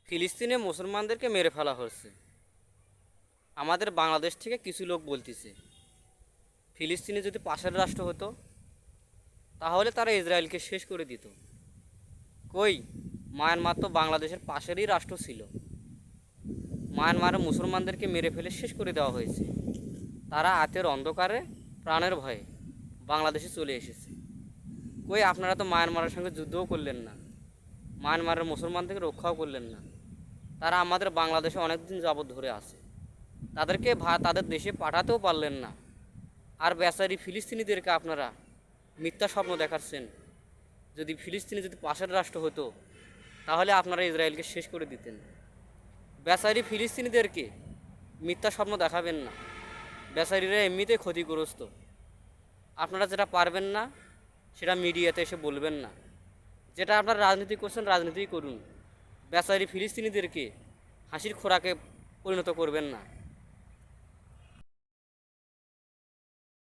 ফিলিস্তিনে মুসলমানদেরকে মেরে ফেলা হচ্ছে। আমাদের বাংলাদেশ থেকে কিছু লোক বলতেছে ফিলিস্তিনে যদি পাশের রাষ্ট্র হতো তাহলে তারা ইসরায়েলকে শেষ করে দিত। কই, মায়ানমার তো বাংলাদেশের পাশেরই রাষ্ট্র ছিল। মায়ানমারে মুসলমানদেরকে মেরে ফেলে শেষ করে দেওয়া হয়েছে। তারা রাতের অন্ধকারে প্রাণের ভয়ে বাংলাদেশে চলে এসেছে। কই, আপনারা তো মায়ানমারের সঙ্গে যুদ্ধও করলেন না, মায়ানমারের মুসলমানদেরকে রক্ষাও করলেন না। তারা আমাদের বাংলাদেশে অনেক দিন যাবৎ ধরে আছে, তাদেরকে তাদের দেশে পাঠাতেও পারলেন না। আর বেচারি ফিলিস্তিনিদেরকে আপনারা মিথ্যা স্বপ্ন দেখাচ্ছেন যদি পাশের রাষ্ট্র হতো তাহলে আপনারা ইসরায়েলকে শেষ করে দিতেন। বেচারি ফিলিস্তিনিদেরকে মিথ্যা স্বপ্ন দেখাবেন না, বেচারিরা এমনিতেই ক্ষতিগ্রস্ত। আপনারা যেটা পারবেন না সেটা মিডিয়াতে এসে বলবেন না, যেটা আপনারা রাজনীতি করছেন রাজনীতিই করুন। বেচারি ফিলিস্তিনিদেরকে হাসির খোরাকে পরিণত করবেন না।